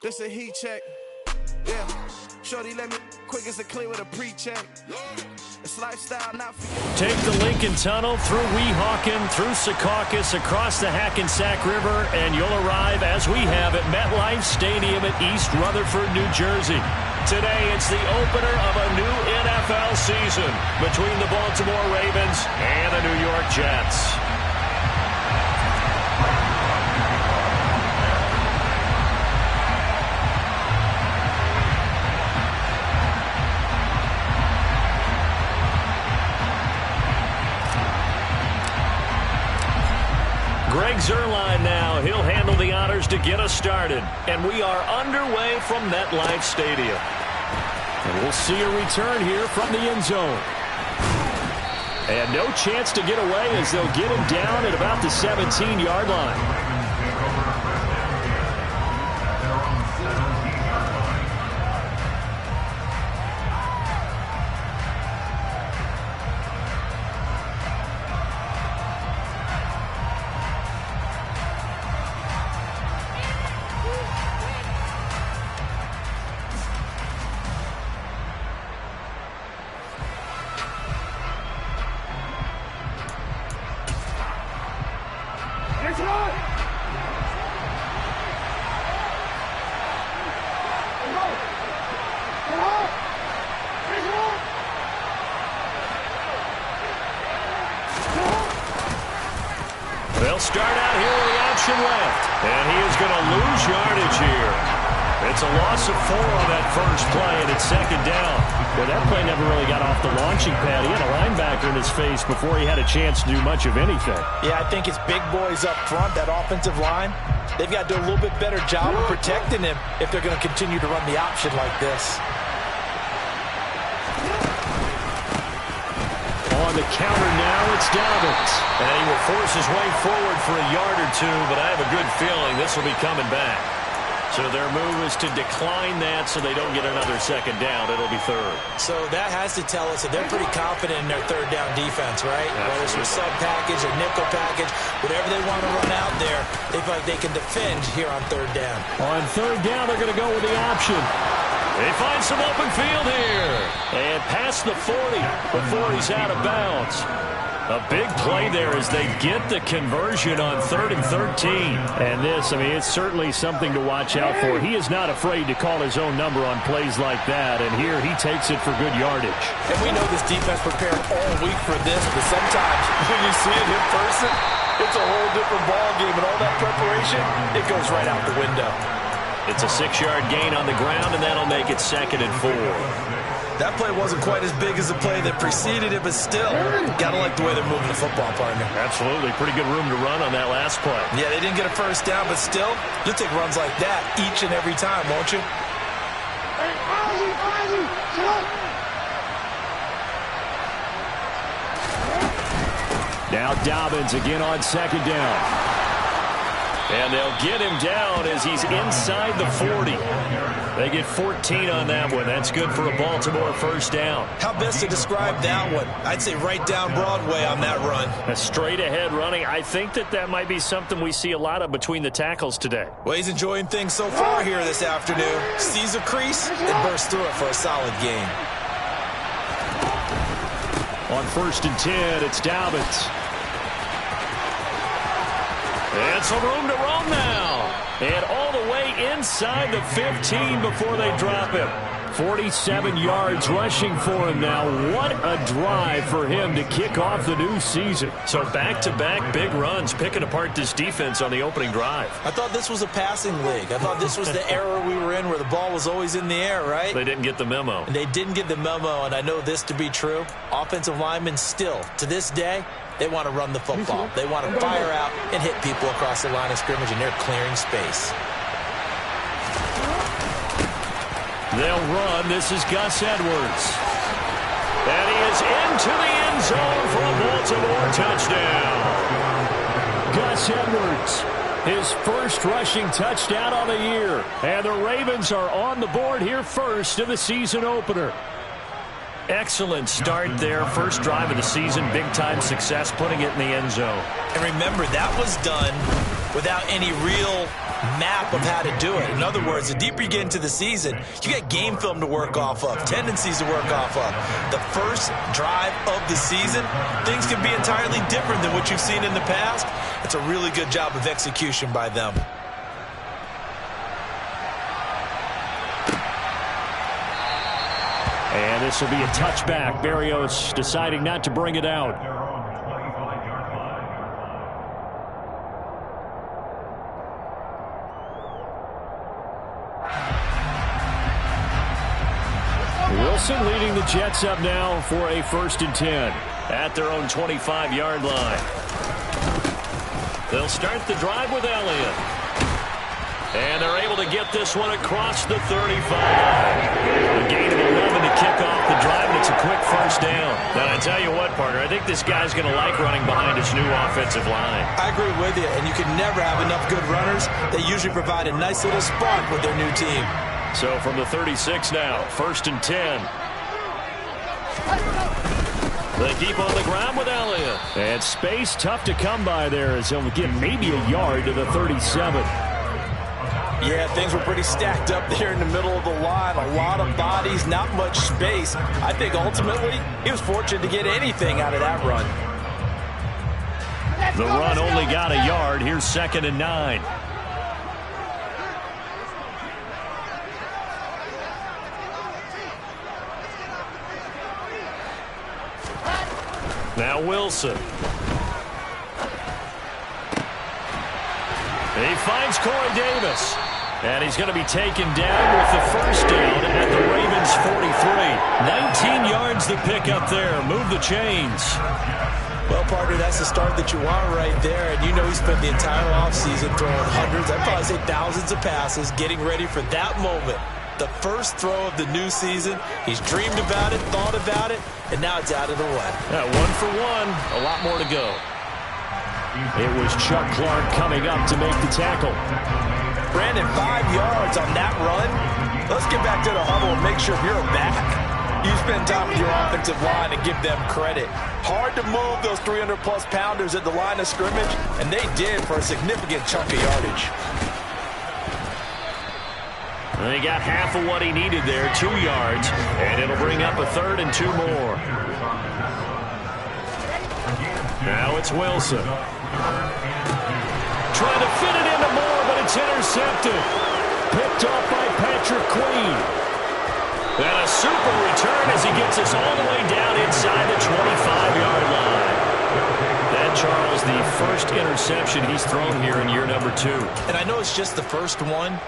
This a heat check. Yeah. Shorty let me quick as a clear with a pre-check. It's lifestyle, not for you. Take the Lincoln Tunnel through Weehawken, through Secaucus, across the Hackensack River, and you'll arrive, as we have, at MetLife Stadium at East Rutherford, New Jersey. Today, it's the opener of a new NFL season between the Baltimore Ravens and the New York Jets. Greg Zuerlein now. He'll handle the honors to get us started. And we are underway from MetLife Stadium. And we'll see a return here from the end zone. And no chance to get away as they'll get him down at about the 17-yard line. They'll start out here with the option left. And he is going to lose yardage here. It's a loss of 4 on that first play, and it's second down. Well, that play never really got off the launching pad. He had a linebacker in his face before he had a chance to do much of anything. Yeah, I think it's big boys up front, that offensive line. They've got to do a little bit better job of protecting him if they're going to continue to run the option like this. On the counter now, it's Dobbins. And he will force his way forward for a yard or two, but I have a good feeling this will be coming back. So their move is to decline that so they don't get another second down. It'll be third. So that has to tell us that they're pretty confident in their third down defense, right? Absolutely. Whether it's a sub package, a nickel package, whatever they want to run out there, they feel like they can defend here on third down. On third down, they're going to go with the option. They find some open field here. And past the 40 before he's out of bounds. A big play there as they get the conversion on 3rd and 13. And this, I mean, it's certainly something to watch out for. He is not afraid to call his own number on plays like that. And here he takes it for good yardage. And we know this defense prepared all week for this, but sometimes when you see it in person, it's a whole different ball game. And all that preparation, it goes right out the window. It's a 6-yard gain on the ground, and that'll make it 2nd and 4. That play wasn't quite as big as the play that preceded it, but still, gotta like the way they're moving the football, partner. Absolutely. Pretty good room to run on that last play. Yeah, they didn't get a first down, but still, you'll take runs like that each and every time, won't you? Now Dobbins again on 2nd down. And they'll get him down as he's inside the 40. They get 14 on that one. That's good for a Baltimore first down. How best to describe that one? I'd say right down Broadway on that run. A straight ahead running. I think that might be something we see a lot of between the tackles today. Well, he's enjoying things so far here this afternoon. Sees a crease and bursts through it for a solid gain. On 1st and 10, it's Dobbins. And some room to roam now. And all the way inside the 15 before they drop him. 47 yards rushing for him now. What a drive for him to kick off the new season. So back-to-back big runs, picking apart this defense on the opening drive. I thought this was a passing league. I thought this was the era we were in where the ball was always in the air, right? They didn't get the memo. And they didn't get the memo, and I know this to be true. Offensive linemen still, to this day, they want to run the football. They want to fire out and hit people across the line of scrimmage, and they're clearing space. They'll run. This is Gus Edwards. And he is into the end zone for a Baltimore touchdown. Gus Edwards, his first rushing touchdown on the year. And the Ravens are on the board here first in the season opener. Excellent start there. First drive of the season. Big-time success, putting it in the end zone. And remember, that was done without any real map of how to do it. In other words, the deeper you get into the season, you got game film to work off of, tendencies to work off of. The first drive of the season, things can be entirely different than what you've seen in the past. It's a really good job of execution by them. And this will be a touchback. Berrios deciding not to bring it out. Wilson leading the Jets up now for a 1st and 10 at their own 25-yard line. They'll start the drive with Elliott. And they're able to get this one across the 35. A gain of 11 to kick off the drive, and it's a quick 1st down. Now, I tell you what, partner, I think this guy's going to like running behind his new offensive line. I agree with you, and you can never have enough good runners. They usually provide a nice little spark with their new team. So from the 36 now, 1st and 10. They keep on the ground with Elliott. And space tough to come by there as he'll get maybe a yard to the 37. Yeah, things were pretty stacked up there in the middle of the line. A lot of bodies, not much space. I think ultimately he was fortunate to get anything out of that run. The run only got a yard. Here's 2nd and 9. Now Wilson. He finds Corey Davis. And he's going to be taken down with the 1st down at the Ravens 43. 19 yards to pick up there. Move the chains. Well, partner, that's the start that you want right there. And you know he spent the entire offseason throwing hundreds, I'd probably say thousands of passes, getting ready for that moment. The first throw of the new season. He's dreamed about it, thought about it, and now it's out of the way. Yeah, 1 for 1. A lot more to go. It was Chuck Clark coming up to make the tackle. Brandon, 5 yards on that run. Let's get back to the huddle and make sure you're back. You spend time with your offensive line and give them credit. Hard to move those 300-plus pounders at the line of scrimmage, and they did for a significant chunk of yardage. And he got half of what he needed there, 2 yards, and it'll bring up a 3rd and 2 more. Now it's Wilson. Trying to fit it into Moore, but it's intercepted. Picked off by Patrick Queen. And a super return as he gets us all the way down inside the 25-yard line. That, Charles, the first interception he's thrown here in year number 2. And I know it's just the first one,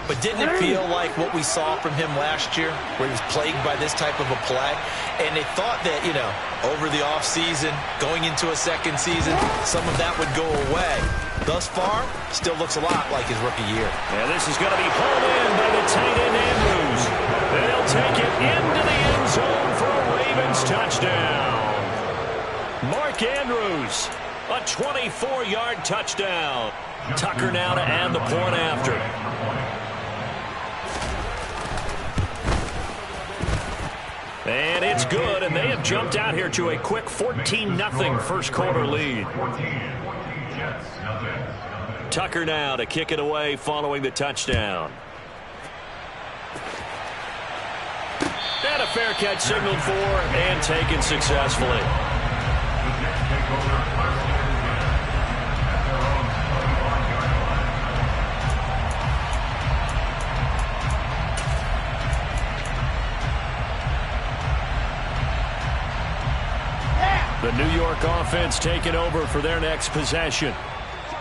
but didn't it feel like what we saw from him last year, where he was plagued by this type of a play? And they thought that, you know, over the offseason, going into a second season, some of that would go away. Thus far, still looks a lot like his rookie year. And this is going to be hauled in by the tight end Andrews. And they'll take it into the end zone for a Ravens touchdown. Mark Andrews, a 24-yard touchdown. Tucker now to add the point after. And it's good, and they have jumped out here to a quick 14-0 first quarter lead. Tucker now to kick it away following the touchdown. And a fair catch signaled for and taken successfully. The New York offense taking over for their next possession.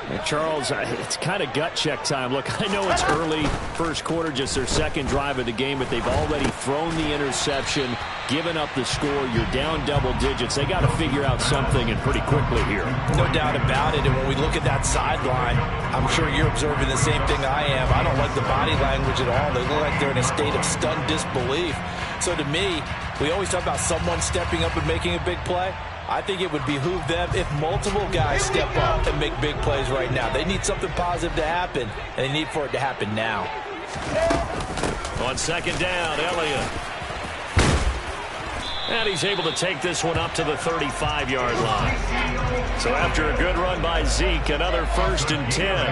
And Charles, it's kind of gut check time. Look, I know it's early, first quarter, just their second drive of the game, but they've already thrown the interception, given up the score. You're down double digits. They got to figure out something, and pretty quickly here. No doubt about it. And when we look at that sideline, I'm sure you're observing the same thing I am. I don't like the body language at all. They look like they're in a state of stunned disbelief. So to me, we always talk about someone stepping up and making a big play. I think it would behoove them if multiple guys step up and make big plays right now. They need something positive to happen, and they need for it to happen now. On second down, Elliott. And he's able to take this one up to the 35-yard line. So after a good run by Zeke, another 1st and 10.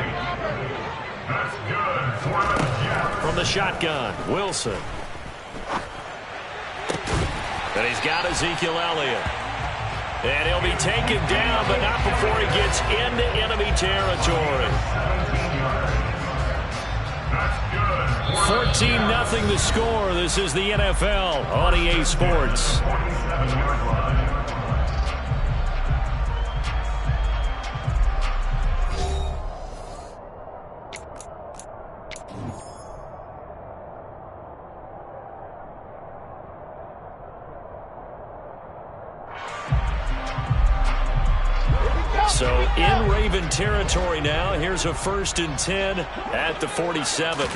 From the shotgun, Wilson. And he's got Ezekiel Elliott. And he'll be taken down, but not before he gets into enemy territory. 14-0 the score. This is the NFL on EA Sports. So in Raven territory now. Here's a 1st and 10 at the 47.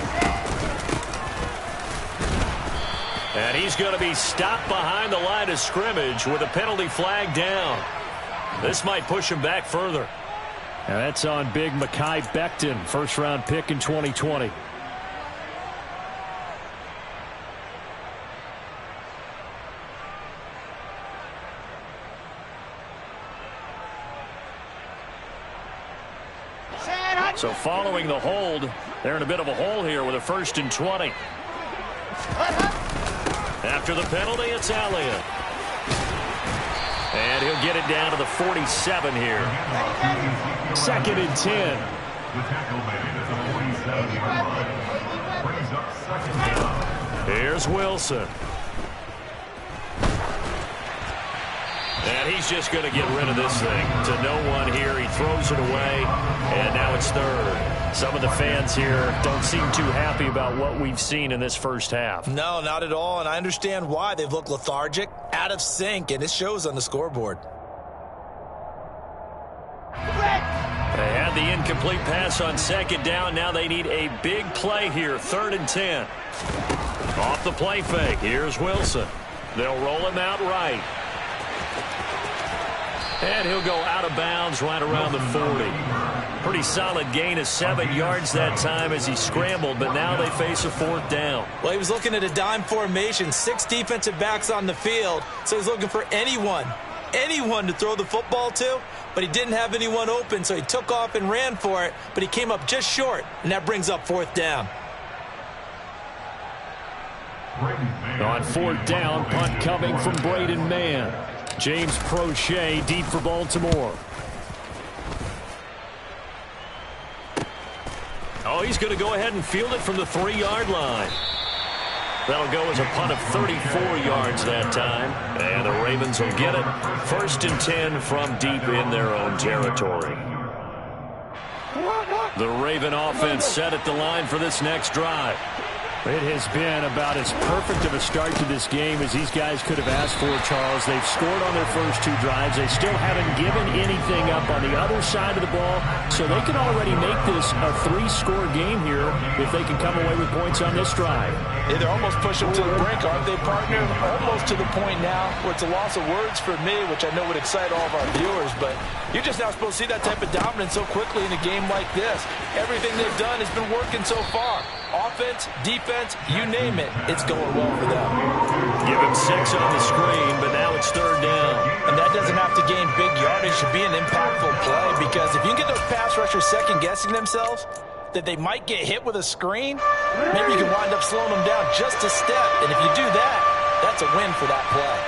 And he's going to be stopped behind the line of scrimmage with a penalty flag down. This might push him back further. And that's on big Mekhi Becton, first-round pick in 2020. So following the hold, they're in a bit of a hole here with a 1st and 20. After the penalty, it's Elliott. And he'll get it down to the 47 here. 2nd and 10. Here's Wilson. And he's just going to get rid of this thing to no one here. He throws it away, and now it's 3rd. Some of the fans here don't seem too happy about what we've seen in this first half. No, not at all, and I understand why. They've looked lethargic, out of sync, and it shows on the scoreboard. They had the incomplete pass on 2nd down. Now they need a big play here, 3rd and 10. Off the play fake, here's Wilson. They'll roll him out right. And he'll go out of bounds right around the 40. Pretty solid gain of 7 yards that time as he scrambled, but now they face a 4th down. Well, he was looking at a dime formation, 6 defensive backs on the field, so he's looking for anyone to throw the football to, but he didn't have anyone open, so he took off and ran for it, but he came up just short, and that brings up 4th down. On 4th down, punt coming from Braden Mann. James Prochet deep for Baltimore. Oh, he's going to go ahead and field it from the 3-yard line. That'll go as a punt of 34 yards that time. And the Ravens will get it. 1st and 10 from deep in their own territory. The Raven offense set at the line for this next drive. It has been about as perfect of a start to this game as these guys could have asked for, Charles. They've scored on their first 2 drives. They still haven't given anything up on the other side of the ball, so they can already make this a 3-score game here if they can come away with points on this drive. Yeah, they're almost pushing to the brink, aren't they, partner? Almost to the point now where it's a loss of words for me, which I know would excite all of our viewers, but you're just not supposed to see that type of dominance so quickly in a game like this. Everything they've done has been working so far. Offense, defense, you name it, it's going well for them. Give him 6 on the screen, but now it's 3rd down. And that doesn't have to gain big yardage to be an impactful play, because if you can get those pass rushers second-guessing themselves, that they might get hit with a screen, maybe you can wind up slowing them down just a step. And if you do that, that's a win for that play.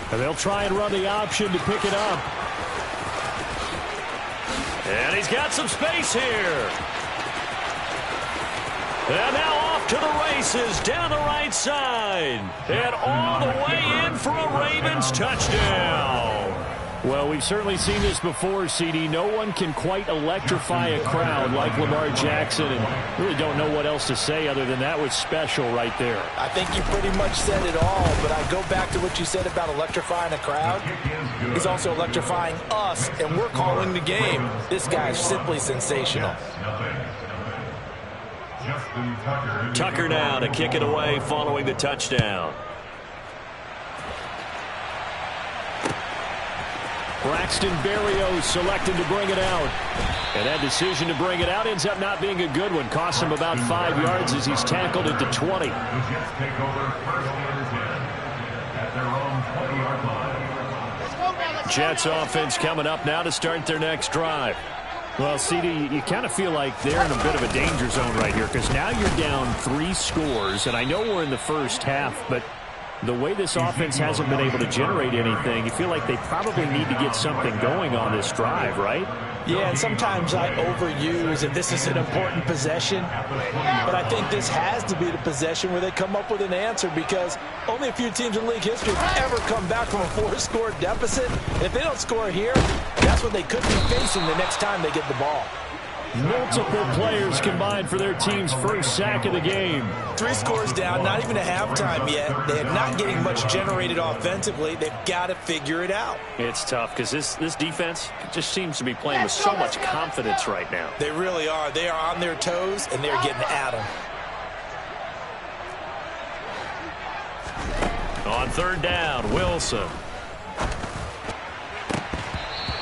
And they'll try and run the option to pick it up. And he's got some space here. And now off to the races down the right side. And all the way in for a Ravens touchdown. Well, we've certainly seen this before, CD. No one can quite electrify a crowd like Lamar Jackson, and really don't know what else to say other than that was special right there. I think you pretty much said it all, but I go back to what you said about electrifying a crowd. He's also electrifying us, and we're calling the game. This guy's simply sensational. Tucker now to kick it away following the touchdown. Braxton Berrios selected to bring it out. And that decision to bring it out ends up not being a good one. Costs him about 5 yards as he's tackled at the 20. Jets offense coming up now to start their next drive. Well, CD, you kind of feel like they're in a bit of a danger zone right here because now you're down 3 scores, and I know we're in the first half, but the way this offense hasn't been able to generate anything, you feel like they probably need to get something going on this drive, right? Yeah, and sometimes I overuse if this is an important possession, but I think this has to be the possession where they come up with an answer because only a few teams in league history have ever come back from a 4-score deficit. And if they don't score here, that's what they could be facing the next time they get the ball. Multiple players combined for their team's first sack of the game. 3 scores down, not even a halftime yet. They are not getting much generated offensively. They've got to figure it out. It's tough because this defense just seems to be playing with so much confidence right now. They really are. They are on their toes, and they're getting at them. On 3rd down, Wilson.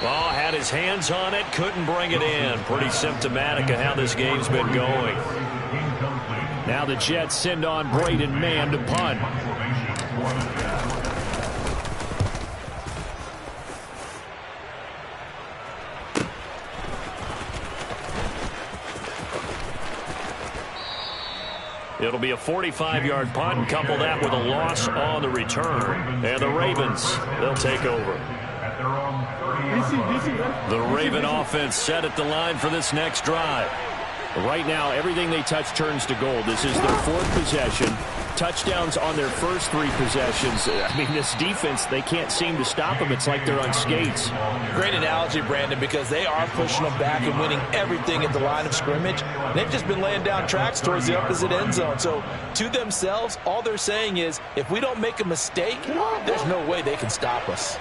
Ball had his hands on it, couldn't bring it in. Pretty symptomatic of how this game's been going. Now the Jets send on Braden Mann to punt. It'll be a 45-yard punt and couple that with a loss on the return. And the Ravens, they'll take over. The Raven offense set at the line for this next drive. Right now, everything they touch turns to gold. This is their 4th possession. Touchdowns on their first 3 possessions. I mean, this defense, they can't seem to stop them. It's like they're on skates. Great analogy, Brandon, because they are pushing them back and winning everything at the line of scrimmage. And they've just been laying down tracks towards the opposite end zone. So, to themselves, all they're saying is, if we don't make a mistake, there's no way they can stop us.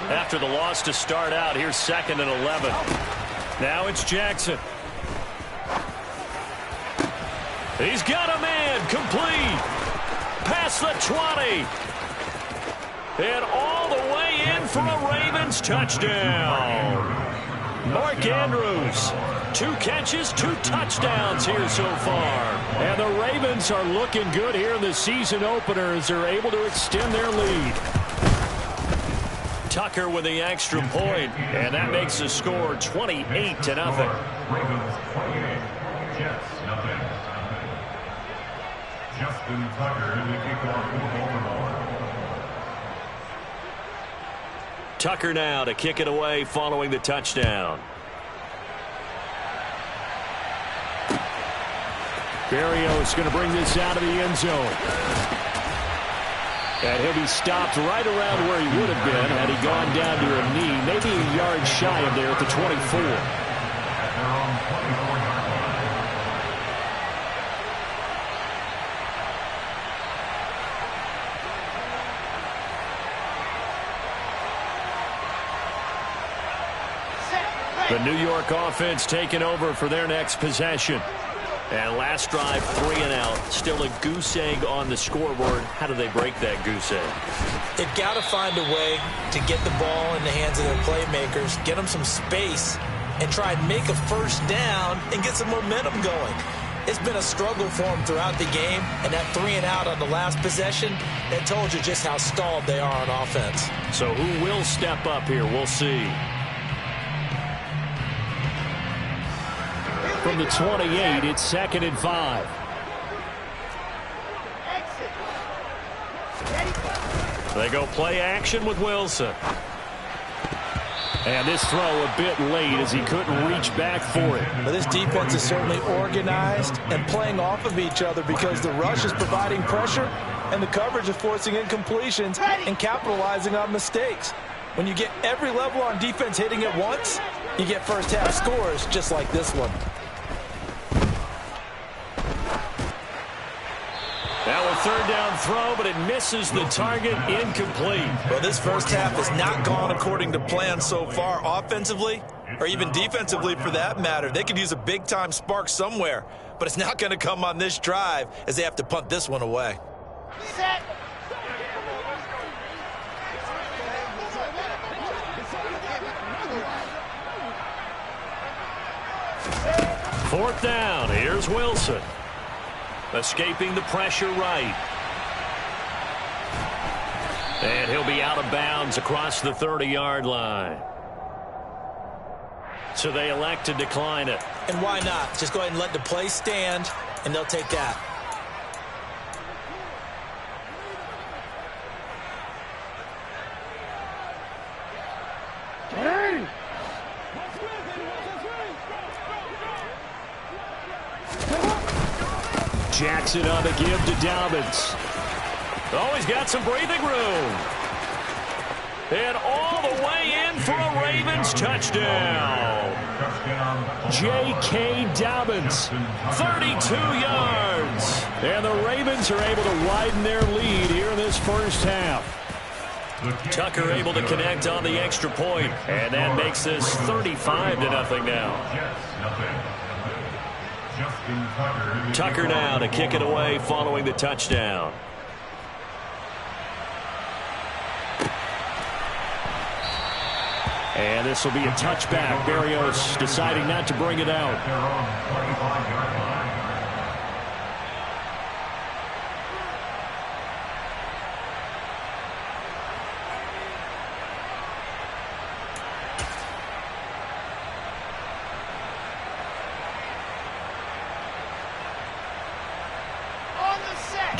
After the loss to start out, here's 2nd and 11. Now it's Jackson. He's got a man complete. Past the 20. And all the way in for a Ravens touchdown. Mark Andrews, 2 catches, 2 touchdowns here so far. And the Ravens are looking good here in the season opener as they're able to extend their lead. Tucker with the extra point, and that makes the score 28-0. Ravens 28, Jets nothing. Justin Tucker in the kickoff for Baltimore. Tucker now to kick it away following the touchdown. Berrios going to bring this out of the end zone. And he'll be stopped right around where he would have been had he gone down to a knee, maybe a yard shy of there at the 24. The New York offense taking over for their next possession. And last drive, 3 and out. Still a goose egg on the scoreboard. How do they break that goose egg? They've got to find a way to get the ball in the hands of their playmakers, get them some space, and try and make a first down and get some momentum going. It's been a struggle for them throughout the game, and that 3 and out on the last possession, that told you just how stalled they are on offense. So who will step up here? We'll see. From the 28, it's 2nd and 5. They go play action with Wilson. And this throw a bit late as he couldn't reach back for it. Well, this defense is certainly organized and playing off of each other because the rush is providing pressure and the coverage is forcing incompletions and capitalizing on mistakes. When you get every level on defense hitting at once, you get first half scores just like this one. Now a 3rd down throw, but it misses the target, incomplete. Well, this first half has not gone according to plan so far offensively or even defensively for that matter. They could use a big-time spark somewhere, but it's not going to come on this drive as they have to punt this one away. Set. 4th down. Here's Wilson. Escaping the pressure right. And he'll be out of bounds across the 30-yard line. So they elect to decline it. And why not? Just go ahead and let the play stand, and they'll take that. Jackson on the give to Dobbins. Oh, he's got some breathing room. And all the way in for a Ravens touchdown. J.K. Dobbins, 32 yards. And the Ravens are able to widen their lead here in this first half. Tucker able to connect on the extra point, and that makes this 35-0 now. Tucker now to kick it away following the touchdown. And this will be a touchback. Berrios deciding not to bring it out.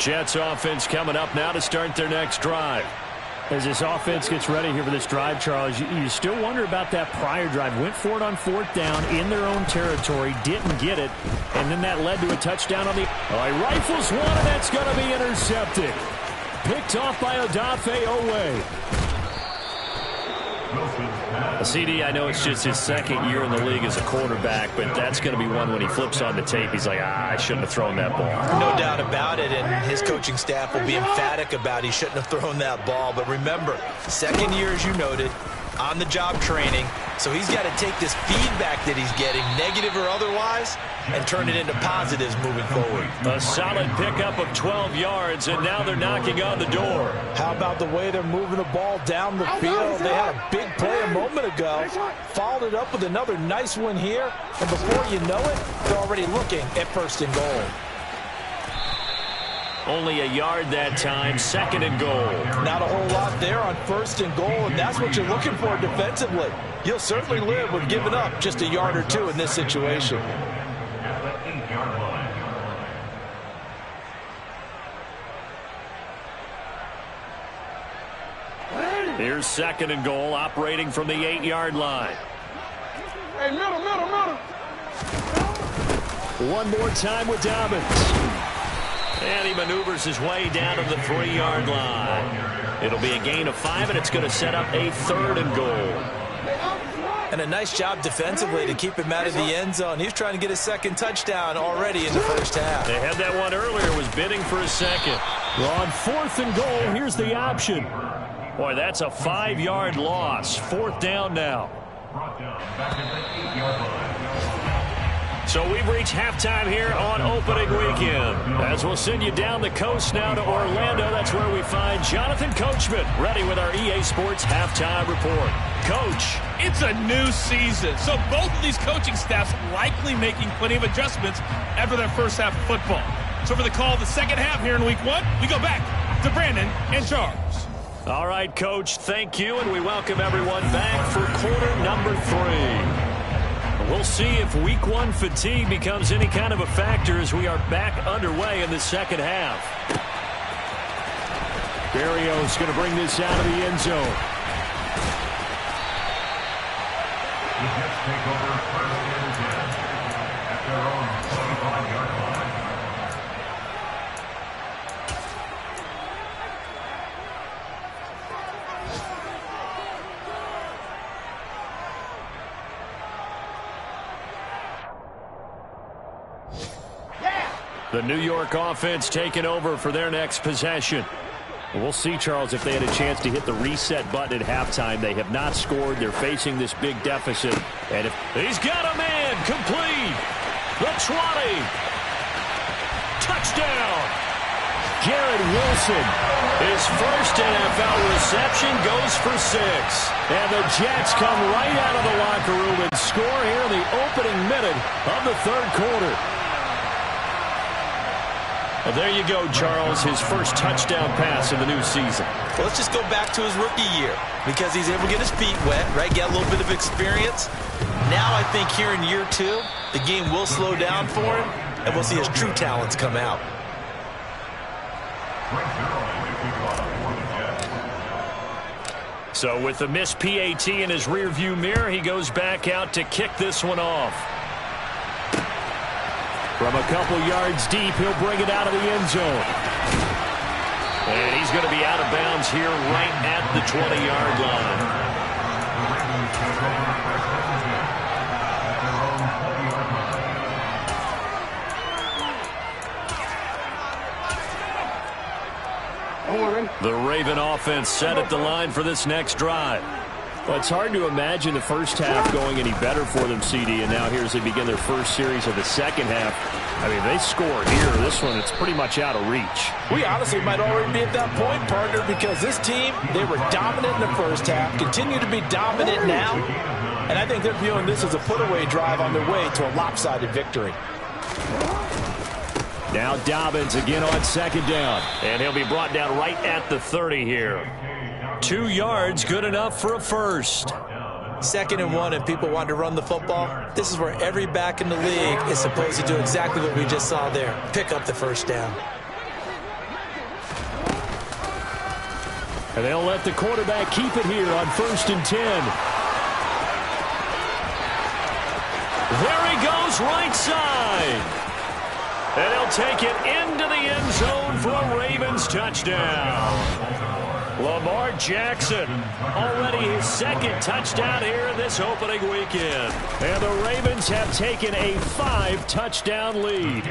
Jets offense coming up now to start their next drive. As this offense gets ready here for this drive, Charles, you still wonder about that prior drive. Went for it on 4th down in their own territory, didn't get it, and then that led to a touchdown on the... Oh, he rifles one, and that's going to be intercepted. Picked off by Odafe Owe. CD, I know it's just his second year in the league as a quarterback, but that's going to be one when he flips on the tape. He's like, I shouldn't have thrown that ball. No doubt about it, and his coaching staff will be emphatic about he shouldn't have thrown that ball. But remember, second year, as you noted, on-the-job training, so he's got to take this feedback that he's getting, negative or otherwise, and turn it into positives moving forward. A solid pickup of 12 yards, and now they're knocking on the door. How about the way they're moving the ball down the field? They had a big play a moment ago, followed it up with another nice one here, and before you know it, they're already looking at 1st and goal. Only a yard that time, 2nd and goal. Not a whole lot there on 1st and goal, and that's what you're looking for defensively. You'll certainly live with giving up just a yard or two in this situation. Here's 2nd and goal, operating from the 8-yard line. Hey, middle. One more time with Dobbins. And he maneuvers his way down to the 3-yard line. It'll be a gain of 5, and it's going to set up a 3rd and goal. And a nice job defensively to keep him out of the end zone. He's trying to get his 2nd touchdown already in the first half. They had that one earlier, was bidding for his 2nd. Well, on 4th and goal, here's the option. Boy, that's a 5-yard loss. 4th down now. So we've reached halftime here on opening weekend. As we'll send you down the coast now to Orlando, that's where we find Jonathan Coachman ready with our EA Sports halftime report. Coach. It's a new season, so both of these coaching staffs likely making plenty of adjustments after their first half of football. So for the call of the second half here in week 1, we go back to Brandon and Charles. All right, Coach, thank you, and we welcome everyone back for quarter number 3. We'll see if week 1 fatigue becomes any kind of a factor as we are back underway in the second half. Berrios going to bring this out of the end zone. The Jets take over 1st and 10 at their own 25-yard line. The New York offense taking over for their next possession. We'll see, Charles, if they had a chance to hit the reset button at halftime. They have not scored. They're facing this big deficit. And if he's got a man complete, the 20. Touchdown. Garrett Wilson. His first NFL reception goes for 6. And the Jets come right out of the locker room and score here in the opening minute of the 3rd quarter. Well, there you go, Charles, his first touchdown pass of the new season. Well, let's just go back to his rookie year because he's able to get his feet wet, right? Get a little bit of experience. Now I think here in year 2, the game will slow down for him, and we'll see his true talents come out. So with the missed PAT in his rearview mirror, he goes back out to kick this one off. From a couple yards deep, he'll bring it out of the end zone. And he's going to be out of bounds here right at the 20-yard line. The Raven offense set at the line for this next drive. Well, it's hard to imagine the first half going any better for them, CD, and now here as they begin their first series of the second half. I mean, they score here. This one, it's pretty much out of reach. We honestly might already be at that point, partner, because this team, they were dominant in the first half, continue to be dominant now, and I think they're viewing this as a put-away drive on their way to a lopsided victory. Now Dobbins again on second down. And he'll be brought down right at the 30 here. 2 yards, good enough for a first. 2nd and 1, and people want to run the football. This is where every back in the league is supposed to do exactly what we just saw there. Pick up the first down. And they'll let the quarterback keep it here on 1st and 10. There he goes, right side. And he'll take it into the end zone for a Ravens touchdown. Lamar Jackson, already his 2nd touchdown here this opening weekend. And the Ravens have taken a 5-touchdown lead.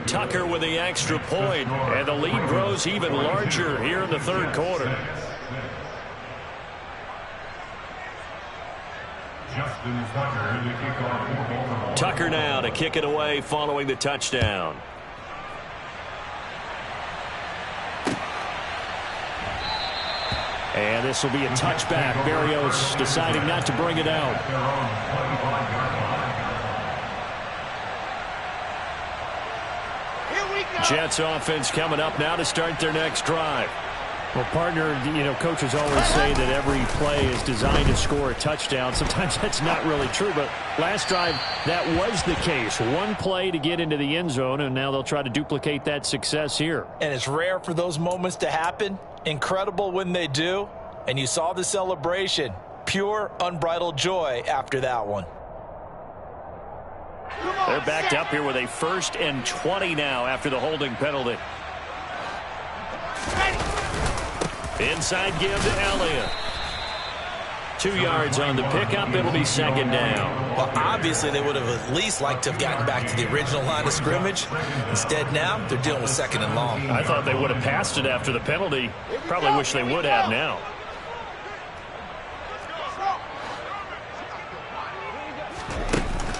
Tucker with the extra point, and the lead grows even larger here in the 3rd quarter. Tucker now to kick it away following the touchdown. And this will be a touchback. Berrios deciding not to bring it out. Jets offense coming up now to start their next drive. Well, partner, you know, coaches always say that every play is designed to score a touchdown. Sometimes that's not really true, but last drive, that was the case. One play to get into the end zone, and now they'll try to duplicate that success here. And it's rare for those moments to happen. Incredible when they do. And you saw the celebration. Pure, unbridled joy after that one. They're backed up here with a 1st and 20 now after the holding penalty. Inside give to Elliott. 2 yards on the pickup. It'll be 2nd down. Well, obviously they would have at least liked to have gotten back to the original line of scrimmage. Instead now they're dealing with 2nd and long. I thought they would have passed it after the penalty. Probably wish they would have now.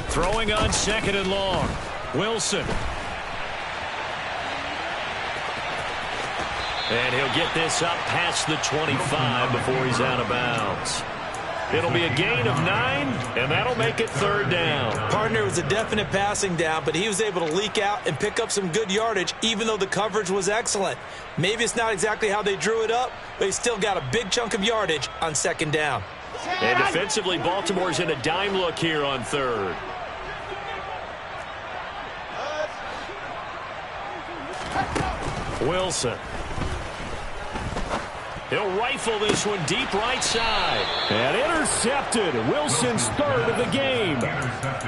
Throwing on 2nd and long. Wilson. And he'll get this up past the 25 before he's out of bounds. It'll be a gain of 9, and that'll make it 3rd down. Partner, was a definite passing down, but he was able to leak out and pick up some good yardage, even though the coverage was excellent. Maybe it's not exactly how they drew it up, but he still got a big chunk of yardage on 2nd down. And defensively, Baltimore's in a dime look here on 3rd. Wilson. He'll rifle this one deep right side. And intercepted. Wilson's 3rd of the game.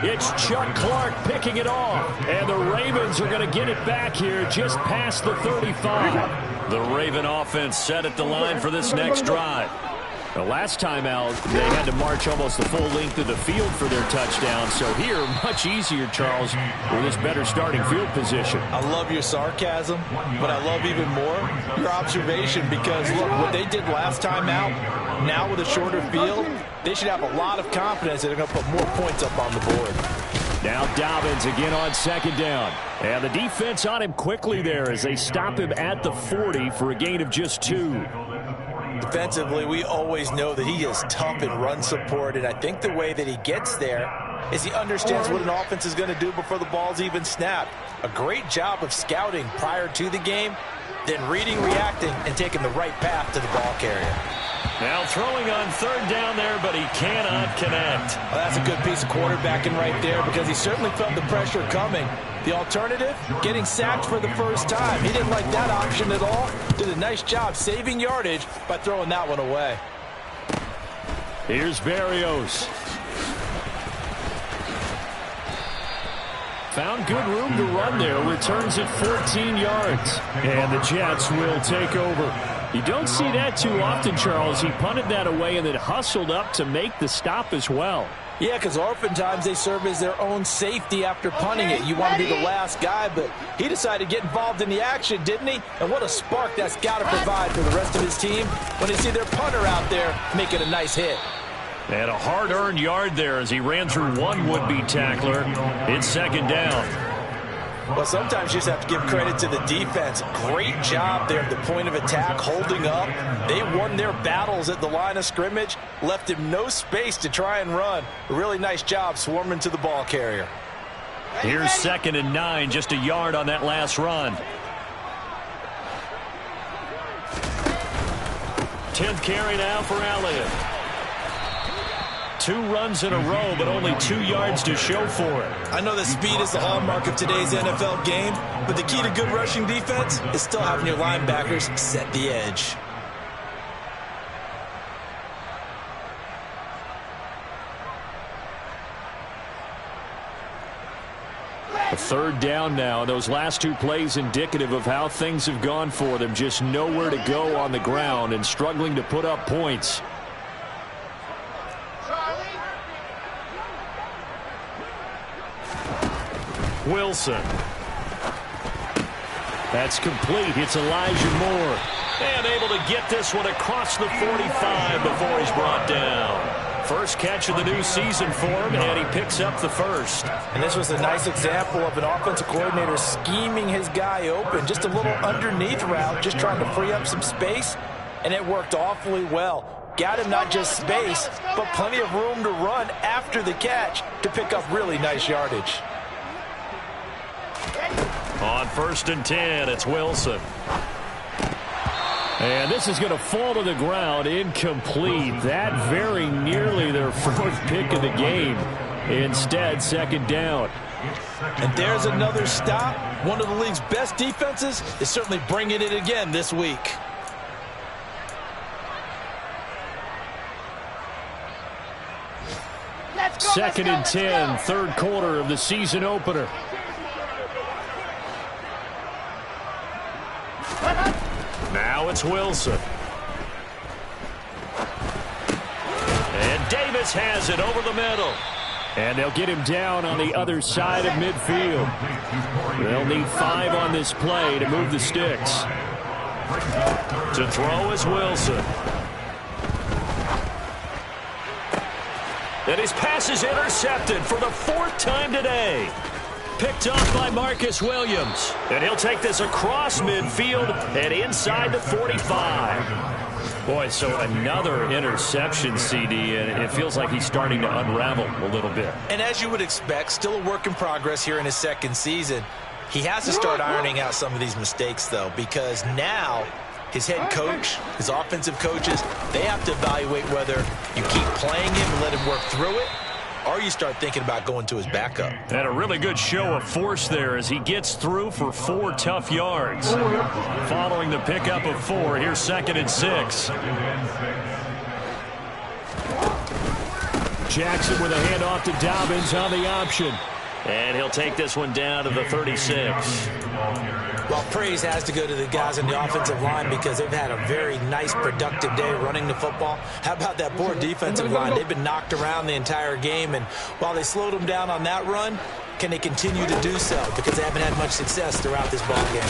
It's Chuck Clark picking it off. And the Ravens are going to get it back here just past the 35. The Raven offense set at the line for this next drive. The last time out, they had to march almost the full length of the field for their touchdown. So here, much easier, Charles, with this better starting field position. I love your sarcasm, but I love even more your observation because, look, what they did last time out, now with a shorter field, they should have a lot of confidence that they're going to put more points up on the board. Now Dobbins again on 2nd down. And the defense on him quickly there as they stop him at the 40 for a gain of just 2. Defensively, we always know that he is tough in run support, and I think the way that he gets there is he understands what an offense is going to do before the ball's even snapped. A great job of scouting prior to the game, then reading, reacting, and taking the right path to the ball carrier. Now throwing on third down there, but he cannot connect. Well, that's a good piece of quarterbacking right there because he certainly felt the pressure coming. The alternative, getting sacked for the first time. He didn't like that option at all. Did a nice job saving yardage by throwing that one away. Here's Berrios. Found good room to run there. Returns it 14 yards. And the Jets will take over. You don't see that too often, Charles. He punted that away and then hustled up to make the stop as well. Yeah, because oftentimes they serve as their own safety after punting it. You want to be the last guy, but he decided to get involved in the action, didn't he? And what a spark that's got to provide for the rest of his team when they see their punter out there making a nice hit. And a hard-earned yard there as he ran through one would-be tackler. It's second down. Well, sometimes you just have to give credit to the defense. Great job there at the point of attack, holding up. They won their battles at the line of scrimmage, left him no space to try and run. A really nice job swarming to the ball carrier. Here's 2nd and 9, just a yard on that last run. 10th carry now for Elliott. 2 runs in a row, but only 2 yards to show for it. I know that speed is the hallmark of today's NFL game, but the key to good rushing defense is still having your linebackers set the edge. A third down now. Those last 2 plays indicative of how things have gone for them. Just nowhere to go on the ground and struggling to put up points. Wilson. That's complete. It's Elijah Moore. And able to get this one across the 45 before he's brought down. First catch of the new season for him, and he picks up the first. And this was a nice example of an offensive coordinator scheming his guy open. Just a little underneath route, just trying to free up some space, and it worked awfully well. Got him not just space, but plenty of room to run after the catch to pick up really nice yardage. On 1st and 10, it's Wilson. And this is going to fall to the ground, incomplete. That very nearly their 4th pick of the game. Instead, 2nd down. And there's another stop. One of the league's best defenses is certainly bringing it again this week. Second and 10, 3rd quarter of the season opener. Now it's Wilson. And Davis has it over the middle. And they'll get him down on the other side of midfield. They'll need 5 on this play to move the sticks. To throw is Wilson. And his pass is intercepted for the 4th time today. Picked off by Marcus Williams. And he'll take this across midfield and inside the 45. Boy, so another interception, CD, and it feels like he's starting to unravel a little bit. And as you would expect, still a work in progress here in his 2nd season. He has to start ironing out some of these mistakes, though, because now his head coach, his offensive coaches, they have to evaluate whether you keep playing him and let him work through it, or you start thinking about going to his backup. And a really good show of force there as he gets through for 4 tough yards. Following the pickup of 4, here's 2nd and 6. Jackson with a handoff to Dobbins on the option. And he'll take this one down to the 36. Well, praise has to go to the guys on the offensive line because they've had a very nice, productive day running the football. How about that poor defensive line? They've been knocked around the entire game, and while they slowed them down on that run, can they continue to do so? Because they haven't had much success throughout this ball game.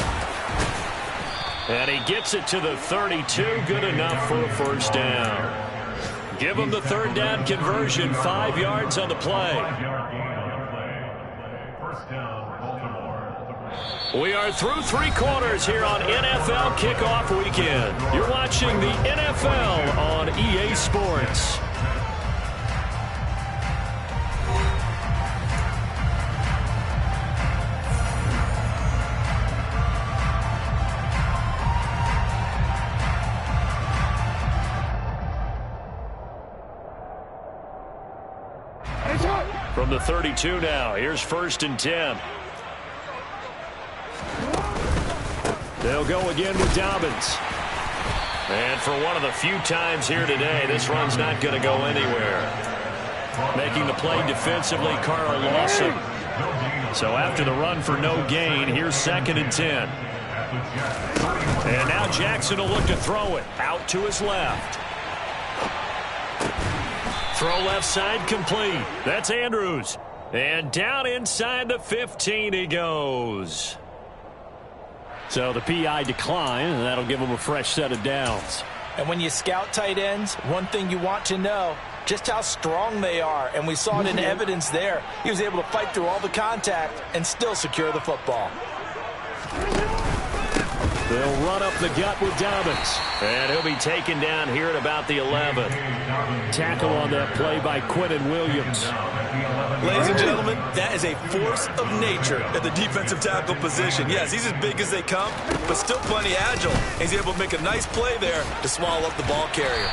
And he gets it to the 32. Good enough for a 1st down. Give him the 3rd down conversion. 5 yards on the play. We are through 3 quarters here on NFL Kickoff Weekend. You're watching the NFL on EA Sports. From the 32 now, here's 1st and 10. They'll go again with Dobbins. And for one of the few times here today, this run's not going to go anywhere. Making the play defensively, Carl Lawson. So after the run for no gain, here's 2nd and 10. And now Jackson will look to throw it out to his left. Throw left side complete. That's Andrews. And down inside the 15 he goes. So the PI decline, and that'll give him a fresh set of downs. And when you scout tight ends, one thing you want to know, just how strong they are. And we saw it in evidence there. He was able to fight through all the contact and still secure the football. They'll run up the gut with Dobbins. And he'll be taken down here at about the 11. Tackle on that play by Quinnen Williams. Ladies and gentlemen, that is a force of nature at the defensive tackle position. Yes, he's as big as they come, but still plenty agile. He's able to make a nice play there to swallow up the ball carrier.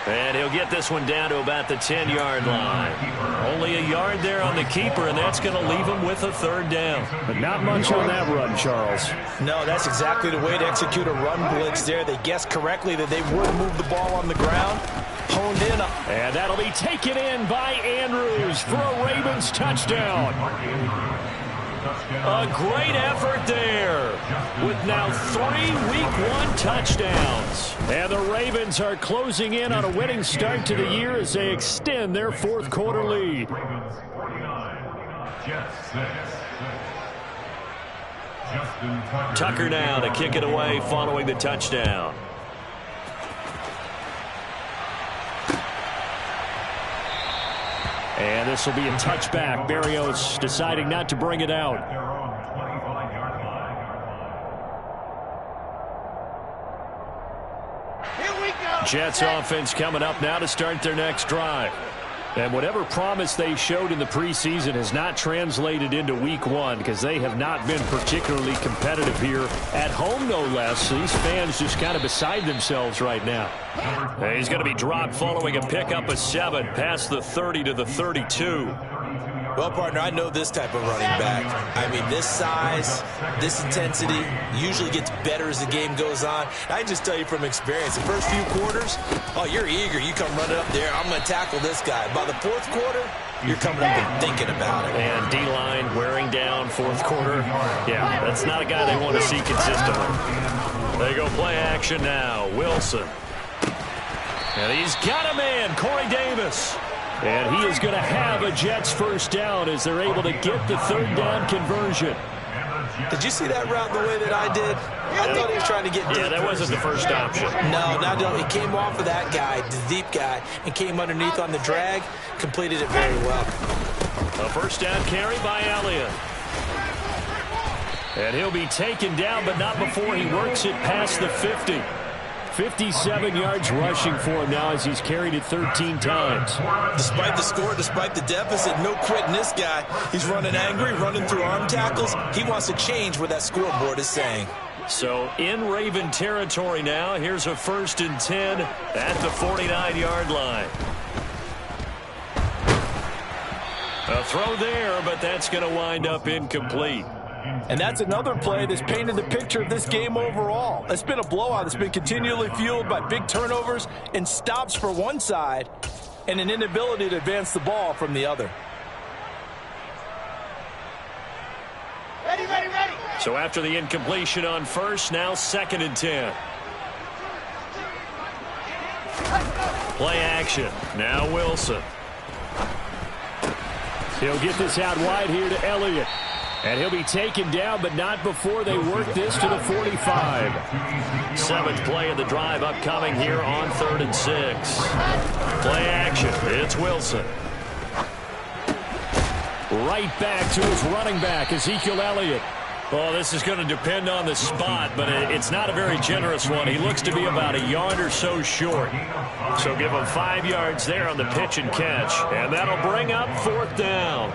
And he'll get this one down to about the 10-yard line. Only a yard there on the keeper, and that's going to leave him with a 3rd down. But not much on that run, Charles. No, that's exactly the way to execute a run blitz there. They guessed correctly that they would move the ball on the ground. Honed in. And that'll be taken in by Andrews for a Ravens touchdown. A great effort there with now 3 Week 1 touchdowns. And the Ravens are closing in on a winning start to the year as they extend their 4th quarter lead. Tucker now to kick it away following the touchdown. And this will be a touchback. Berrios deciding not to bring it out. Jets offense coming up now to start their next drive. And whatever promise they showed in the preseason has not translated into Week 1 because they have not been particularly competitive here at home, no less. These fans just kind of beside themselves right now. And he's going to be dropped following a pickup of 7 past the 30 to the 32. Well, partner, I know this type of running back. I mean, this size, this intensity usually gets better as the game goes on. I just tell you from experience, the first few quarters, oh, you're eager. You come running up there. I'm going to tackle this guy. By the 4th quarter, you're coming up and thinking about it. And D-line wearing down 4th quarter. Yeah, that's not a guy they want to see consistently. They go play action now. Wilson. And he's got a man, Corey Davis. And he is going to have a Jets 1st down as they're able to get the 3rd down conversion. Did you see that route the way that I did? I thought he was trying to get deep. Yeah, that wasn't the first option. No, he came off of that guy, the deep guy, and came underneath on the drag, completed it very well. A 1st down carry by Elliott. And he'll be taken down, but not before he works it past the 50. 57 yards rushing for him now as he's carried it 13 times. Despite the score, despite the deficit, no quitting this guy. He's running angry, running through arm tackles. He wants to change what that scoreboard is saying. So in Raven territory now, here's a 1st and 10 at the 49-yard line. A throw there, but that's going to wind up incomplete. And that's another play that's painted the picture of this game overall. It's been a blowout. It's been continually fueled by big turnovers and stops for one side and an inability to advance the ball from the other. Ready. So after the incompletion on 1st, now 2nd and 10. Play action. Now Wilson. He'll get this out wide here to Elliott. And he'll be taken down, but not before they work this to the 45. 7th play of the drive upcoming here on 3rd and 6. Play action. It's Wilson. Right back to his running back, Ezekiel Elliott. Well, this is going to depend on the spot, but it's not a very generous one. He looks to be about a yard or so short. So give him 5 yards there on the pitch and catch. And that'll bring up 4th down.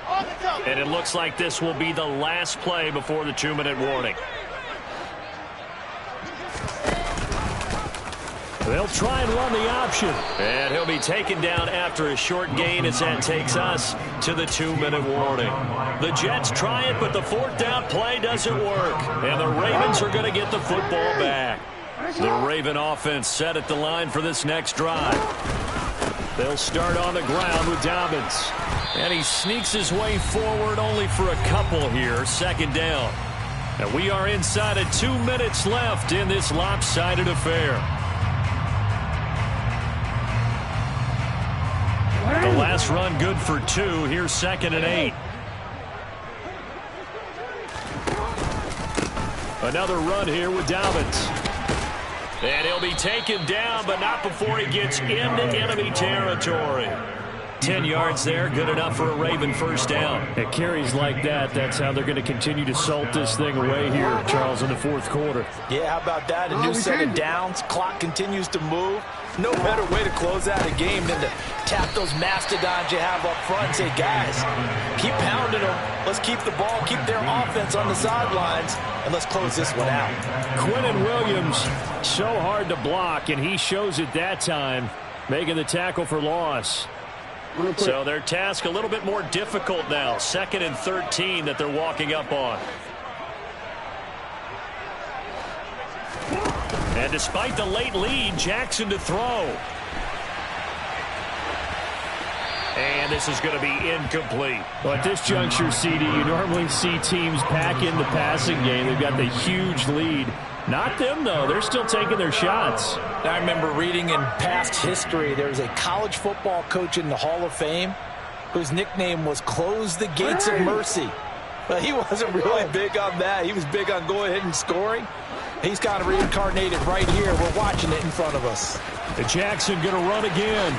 On the And it looks like this will be the last play before the 2-minute warning. They'll try and run the option. And he'll be taken down after a short gain as that takes us to the 2-minute warning. The Jets try it, but the 4th down play doesn't work. And the Ravens are going to get the football back. The Raven offense set at the line for this next drive. They'll start on the ground with Dobbins. And he sneaks his way forward only for a couple here. 2nd down. And we are inside of 2 minutes left in this lopsided affair. The last run good for 2. Here's 2nd and 8. Another run here with Dobbins. And he'll be taken down, but not before he gets into enemy territory. 10 yards there, good enough for a Raven 1st down. At carries like that, that's how they're going to continue to salt this thing away here, Charles, in the 4th quarter. Yeah, how about that? A new set of downs. Clock continues to move. No better way to close out a game than to tap those mastodons you have up front and say, guys, keep pounding them. Let's keep the ball, keep their offense on the sidelines, and let's close this one out. Quinnen Williams, so hard to block, and he shows it that time, making the tackle for loss. So their task a little bit more difficult now. 2nd and 13 that they're walking up on. And despite the late lead, Jackson to throw. And this is going to be incomplete. Well, at this juncture, CD, you normally see teams pack in the passing game. They've got the huge lead. Not them, though. They're still taking their shots. I remember reading in past history, there was a college football coach in the Hall of Fame whose nickname was Close the Gates of Mercy. But he wasn't really big on that. He was big on going ahead and scoring. He's kind of reincarnated right here. We're watching it in front of us. The Jackson going to run again.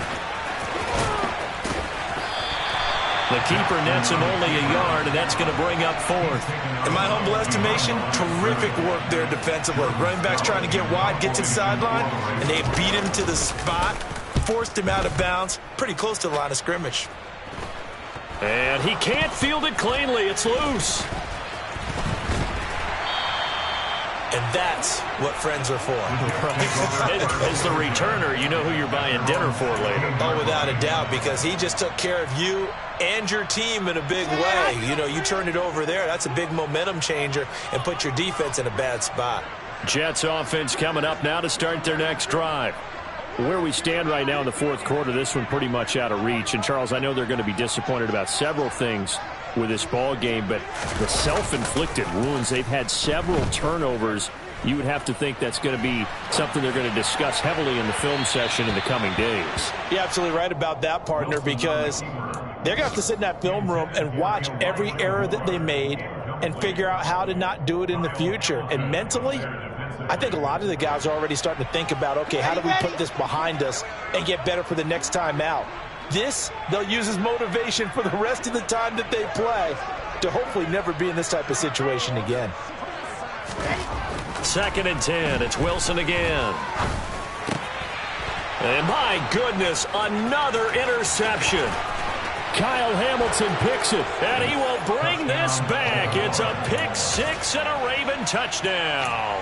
The keeper nets him only a yard, and that's going to bring up 4th. In my humble estimation, terrific work there defensively. Running back's trying to get wide, get to the sideline, and they beat him to the spot, forced him out of bounds, pretty close to the line of scrimmage. And he can't field it cleanly. It's loose. And that's what friends are for. As the returner, you know who you're buying dinner for later. Oh, without a doubt, because he just took care of you and your team in a big way. You know, you turn it over there, that's a big momentum changer, and put your defense in a bad spot. Jets offense coming up now to start their next drive. Where we stand right now in the 4th quarter, this one pretty much out of reach. And, Charles, I know they're going to be disappointed about several things with this ball game, but the self-inflicted wounds, they've had several turnovers. You would have to think that's going to be something they're going to discuss heavily in the film session in the coming days. You're absolutely right about that, partner, because they're going to have to sit in that film room and watch every error that they made and figure out how to not do it in the future. And mentally, I think a lot of the guys are already starting to think about, okay, how do we put this behind us and get better for the next time out? This, they'll use as motivation for the rest of the time that they play to hopefully never be in this type of situation again. 2nd and 10. It's Wilson again. And my goodness, another interception. Kyle Hamilton picks it. And he will bring this back. It's a pick 6 and a Raven touchdown.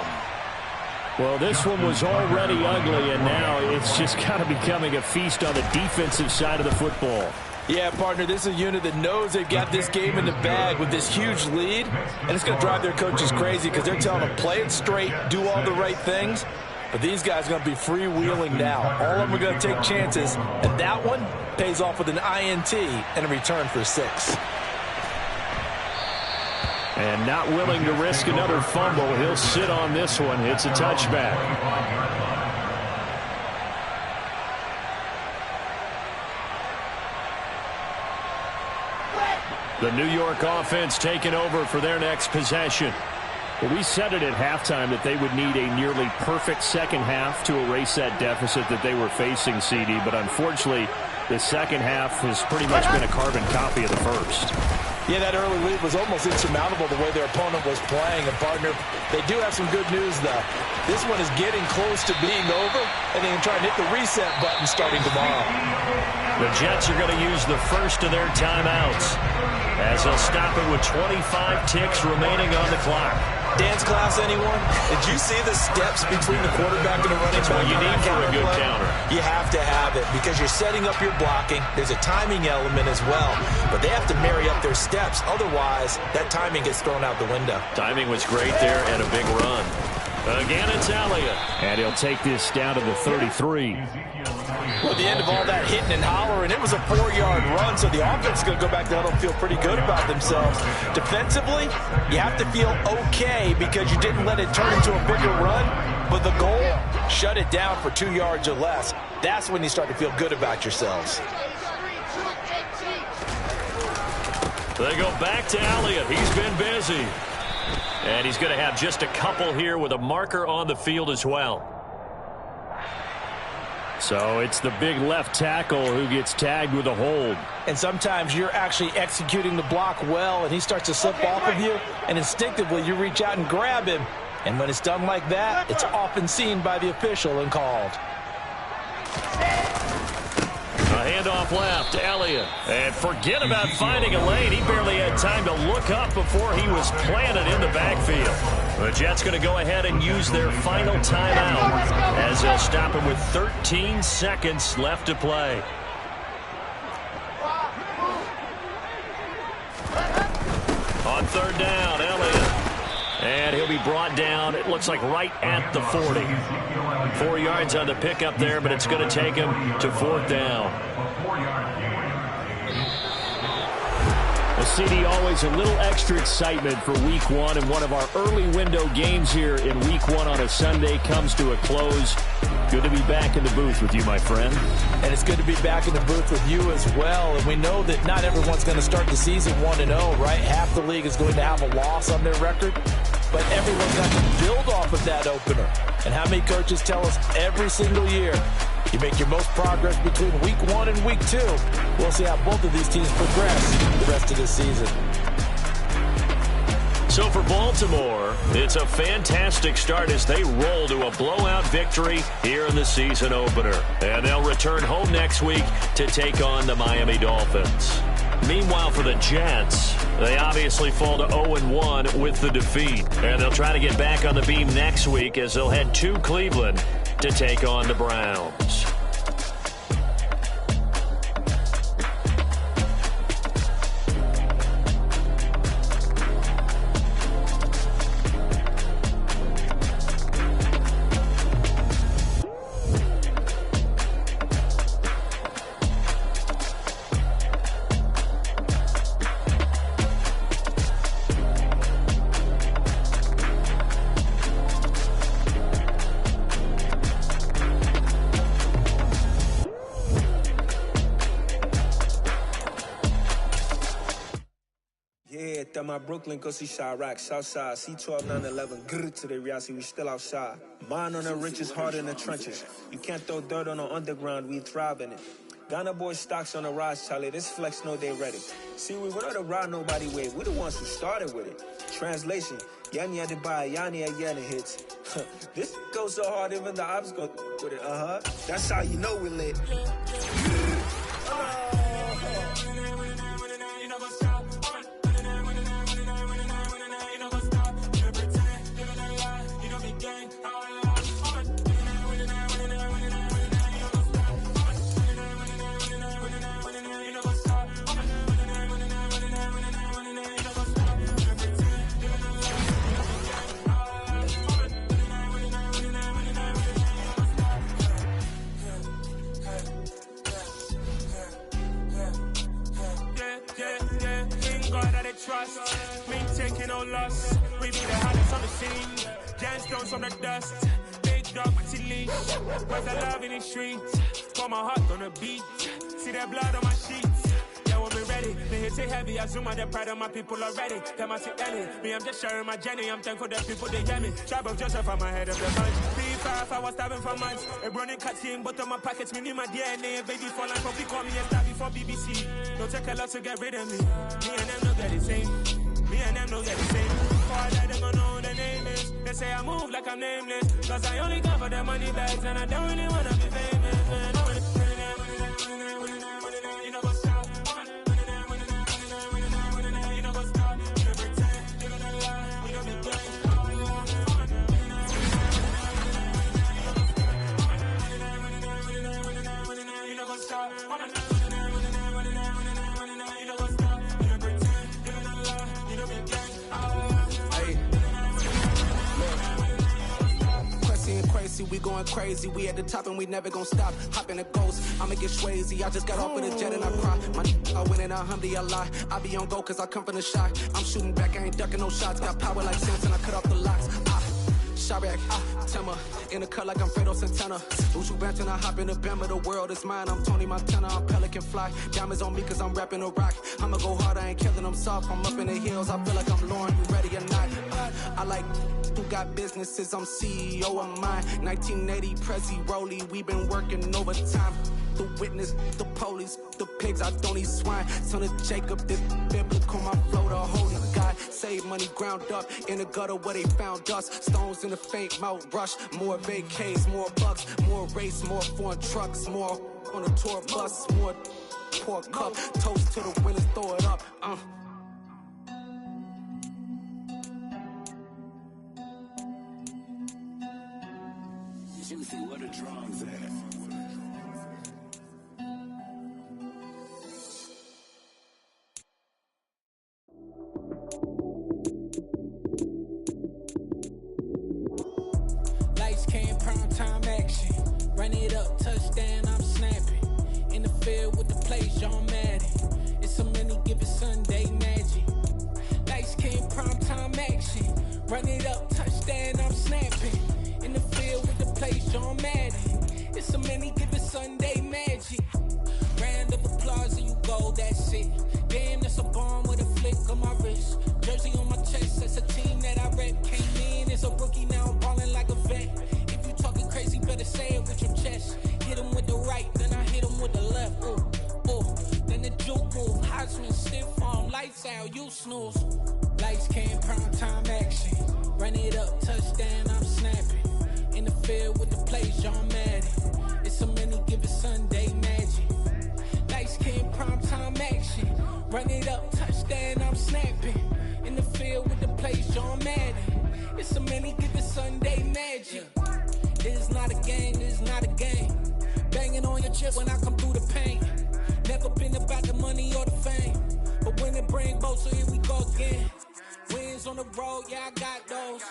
Well, this one was already ugly, and now it's just kind of becoming a feast on the defensive side of the football. Yeah, partner, this is a unit that knows they've got this game in the bag with this huge lead, and it's going to drive their coaches crazy because they're telling them, play it straight, do all the right things. But these guys are going to be freewheeling now. All of them are going to take chances, and that one pays off with an INT and a return for 6. And not willing to risk another fumble. He'll sit on this one. It's a touchback. The New York offense taking over for their next possession. Well, we said it at halftime that they would need a nearly perfect second half to erase that deficit that they were facing, CD. But unfortunately, the second half has pretty much been a carbon copy of the first. Yeah, that early lead was almost insurmountable the way their opponent was playing. And, partner, they do have some good news, though. This one is getting close to being over, and they can try and hit the reset button starting tomorrow. The Jets are going to use the first of their timeouts as they'll stop it with 25 ticks remaining on the clock. Dance class, anyone? Did you see the steps between the quarterback and the running back? That's what you need for a good counter. You have to have it because you're setting up your blocking. There's a timing element as well, but they have to marry up their steps. Otherwise, that timing gets thrown out the window. Timing was great there and a big run. Again, it's Elliott. And he'll take this down to the 33. Well, at the end of all that hitting and hollering, it was a 4-yard run, so the offense is going to go back there and feel pretty good about themselves. Defensively, you have to feel okay because you didn't let it turn into a bigger run, but the goal, shut it down for 2 yards or less. That's when you start to feel good about yourselves. They go back to Elliott. He's been busy. And he's going to have just a couple here with a marker on the field as well. So it's the big left tackle who gets tagged with a hold. And sometimes you're actually executing the block well, and he starts to slip off of you, and instinctively you reach out and grab him. And when it's done like that, it's often seen by the official and called. A handoff left to Elliott. And forget about finding a lane. He barely had time to look up before he was planted in the backfield. The Jets going to go ahead and use their final timeout as they'll stop him with 13 seconds left to play. On third down, Elliott. And he'll be brought down, it looks like right at the 40. 4 yards on the pickup there, but it's going to take him to fourth down. Well, CD, always a little extra excitement for Week 1, and one of our early window games here in Week 1 on a Sunday comes to a close. Good to be back in the booth with you, my friend. And it's good to be back in the booth with you as well. And we know that not everyone's going to start the season 1-0, right? Half the league is going to have a loss on their record. But everyone's got to build off of that opener. And how many coaches tell us every single year, you make your most progress between Week 1 and Week 2. We'll see how both of these teams progress the rest of this season. So for Baltimore, it's a fantastic start as they roll to a blowout victory here in the season opener. And they'll return home next week to take on the Miami Dolphins. Meanwhile, for the Jets, they obviously fall to 0-1 with the defeat. And they'll try to get back on the beam next week as they'll head to Cleveland to take on the Browns. My Brooklyn, go see Chirac, Southside, C12, 911, grrr to the reality, we still outside. Mine on the richest, heart in the trenches. You can't throw dirt on the underground, we thrive in it. Ghana boys stocks on the rise, Charlie, this flex know they ready. See, we were the ride nobody with, we the ones who started with it. Translation, Yanni had to buy, Yanni at Yanni hits. This goes so hard, even the ops go with it, That's how you know we lit. Trust, we ain't taking no loss. We be the hottest on the scene. Gemstones from the dust. Big dog, my leash. Where's the love in the streets? Pour my heart on the beat. See that blood on my sheets. Yeah, when we ready. Me hit it heavy. I zoom out the pride of my people already. Them I see Ellie. Me, I'm just sharing my journey. I'm thankful that people, they get me. Tribe of Joseph, I'm ahead of the bunch. P5, I was starving for months. A running cut team, but on my pockets, me need my DNA. Baby, for life, probably call me a star before BBC. Don't take a lot to get rid of me. Me and them no get the same. Me and them no get the same. Before I die, they gon' know who the name is. They say I move like I'm nameless. Cause I only come for the money bags and I don't really wanna be famous. crazy, we going crazy. We at the top and we never gonna stop. Hop in the ghost, I'ma get Swayze. I just got off of the jet and I cry. My I win in a Humvee, I lie. I be on go cause I come from the shot. I'm shooting back, I ain't ducking no shots. Got power like Samson, I cut off the locks. Chirac, Timmer, in the cut like I'm Fredo Santana. Uju Banton, I hop in the Bama, the world is mine. I'm Tony Montana, I'm Pelican Fly. Diamonds on me cause I'm rapping a rock. I'ma go hard, I ain't killing them soft. I'm up in the hills, I feel like I'm Lauren, you ready or not? I like who got businesses, I'm CEO of mine. 1980, Prezi Rolly, we been working overtime. The witness, the police, the pigs, I don't eat swine. Son of Jacob, this biblical, my flow, the holy God. Save money ground up in the gutter where they found us. Stones in the faint mouth rush. More vacays, more bucks, more race, more foreign trucks, more on a tour bus, more pork cup. Toast to the winners, throw it up. Juicy, what the drums at? Lights came, prime time action. Run it up, touchdown, I'm snapping. In the field with the plays, John Madden. It's a many given Sunday magic. Lights came, prime time action. Run it up, touchdown, I'm snapping. In the field with the plays, John Madden. It's a many given Sunday magic. Round of applause and you go, that's it. Damn, that's a bomb with a flick on my wrist. Jersey on my chest, that's a team that I rep. Came in as a rookie, now I'm ballin' like a vet. If you talking crazy, better say it with your chest. Hit him with the right, then I hit him with the left. Ooh, ooh, then the juke move. Heisman, stiff arm, lights out, you snooze. Lights came, prime time action. Run it up, touchdown, I'm snapping. In the field with the plays, John Madden. It's a many given Sunday magic. Lights came, prime time action. Run it up, touchdown, I'm snapping. In the field with the plays, John Madden. It's a many given Sunday magic. This is not a game, this is not a game. Banging on your chest when I come through the pain. Never been about the money or the fame. But when it bring both, so here we go again. Wins on the road, yeah, I got those.